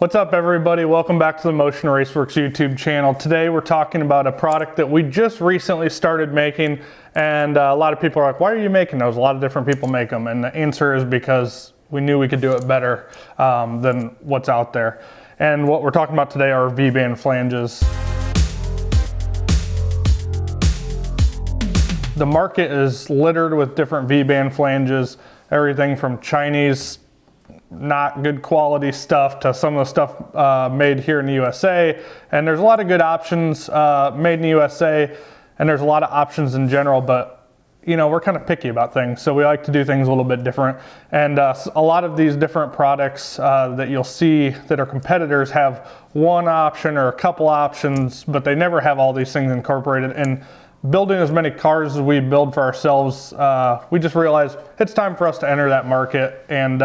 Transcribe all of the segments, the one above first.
What's up everybody? Welcome back to the Motion Raceworks YouTube channel. Today we're talking about a product that we just recently started making, and a lot of people are like, why are you making those? A lot of different people make them, and the answer is because we knew we could do it better than what's out there. And what we're talking about today are V-band flanges. The market is littered with different V-band flanges, everything from Chinese not good quality stuff to some of the stuff made here in the USA. And there's a lot of good options made in the USA, and there's a lot of options in general, but you know, we're kind of picky about things, so we like to do things a little bit different. And a lot of these different products that you'll see that are competitors have one option or a couple options, but they never have all these things incorporated. And building as many cars as we build for ourselves, we just realized it's time for us to enter that market and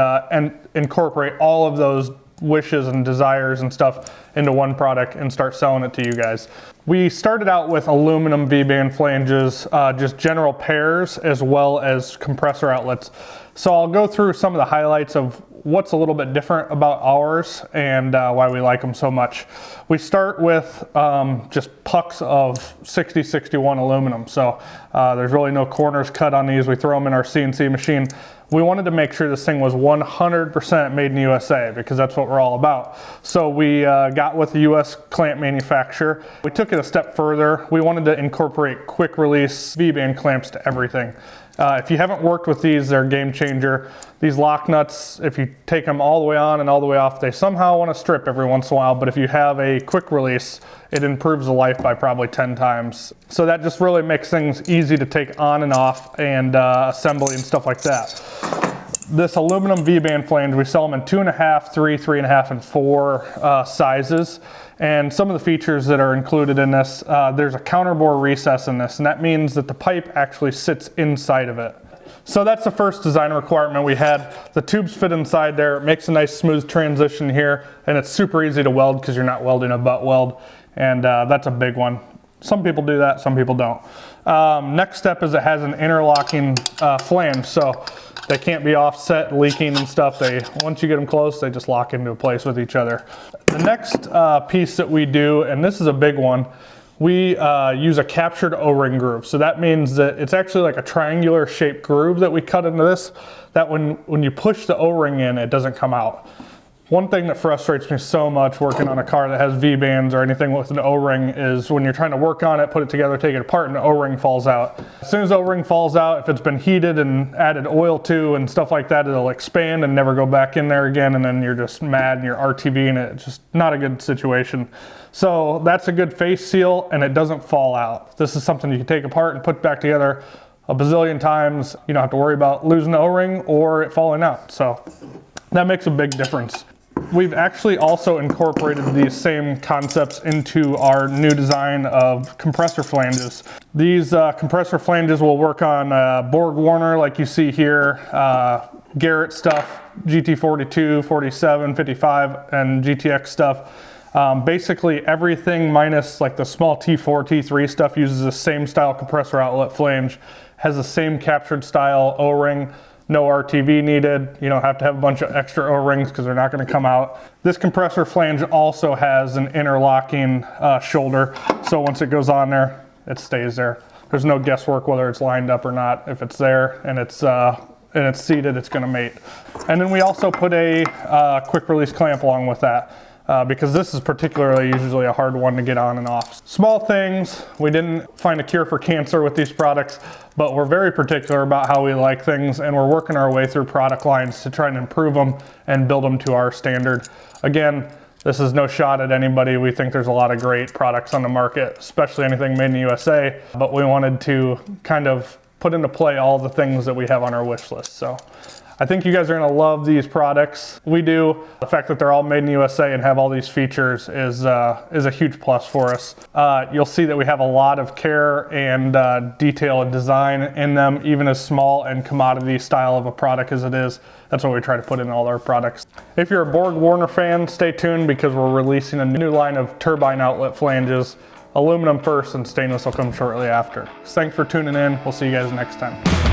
incorporate all of those wishes and desires and stuff into one product and start selling it to you guys. We started out with aluminum V-band flanges, just general pairs as well as compressor outlets. So I'll go through some of the highlights of what's a little bit different about ours and why we like them so much. We start with just pucks of 6061 aluminum. So there's really no corners cut on these. We throw them in our CNC machine. We wanted to make sure this thing was 100% made in the USA because that's what we're all about. So we got with the US clamp manufacturer. We took it a step further. We wanted to incorporate quick release V-band clamps to everything. If you haven't worked with these, they're a game changer. These lock nuts, if you take them all the way on and all the way off, they somehow want to strip every once in a while, but if you have a quick release, it improves the life by probably 10 times. So that just really makes things easy to take on and off, and assembly and stuff like that. This aluminum V-band flange, we sell them in 2.5, 3, 3.5, and 4 sizes. And some of the features that are included in this, there's a counterbore recess in this, and that means that the pipe actually sits inside of it. So that's the first design requirement we had. The tubes fit inside there. It makes a nice smooth transition here, and it's super easy to weld because you're not welding a butt weld, and that's a big one. Some people do that, some people don't. Next step is it has an interlocking flange, so they can't be offset, leaking and stuff. Once you get them close, they just lock into place with each other. The next piece that we do, and this is a big one, we use a captured O-ring groove. So that means that it's actually like a triangular shaped groove that we cut into this, that when you push the O-ring in, it doesn't come out. One thing that frustrates me so much working on a car that has V-bands or anything with an O-ring is when you're trying to work on it, put it together, take it apart, and the O-ring falls out. As soon as the O-ring falls out, if it's been heated and added oil to and stuff like that, it'll expand and never go back in there again, and then you're just mad and you're RTVing it. It's just not a good situation. So that's a good face seal, and it doesn't fall out. This is something you can take apart and put back together a bazillion times. You don't have to worry about losing the O-ring or it falling out. So that makes a big difference. We've actually also incorporated these same concepts into our new design of compressor flanges. These compressor flanges will work on Borg Warner like you see here, Garrett stuff, GT42, 47, 55, and GTX stuff. Basically everything minus like the small T4, T3 stuff uses the same style compressor outlet flange, has the same captured style O-ring. No RTV needed. You don't have to have a bunch of extra O-rings because they're not going to come out. This compressor flange also has an interlocking shoulder, so once it goes on there, it stays there. There's no guesswork whether it's lined up or not. If it's there and it's seated, it's going to mate. And then we also put a quick release clamp along with that. Because this is particularly usually a hard one to get on and off. Small things, we didn't find a cure for cancer with these products, but we're very particular about how we like things, and we're working our way through product lines to try and improve them and build them to our standard. Again, this is no shot at anybody. We think there's a lot of great products on the market, especially anything made in the USA, but we wanted to kind of put into play all the things that we have on our wish list. So I think you guys are gonna love these products. We do. The fact that they're all made in the USA and have all these features is a huge plus for us. You'll see that we have a lot of care and detail and design in them, even as small and commodity style of a product as it is. That's what we try to put in all our products. If you're a Borg Warner fan, stay tuned because we're releasing a new line of turbine outlet flanges. Aluminum first and stainless will come shortly after. Thanks for tuning in. We'll see you guys next time.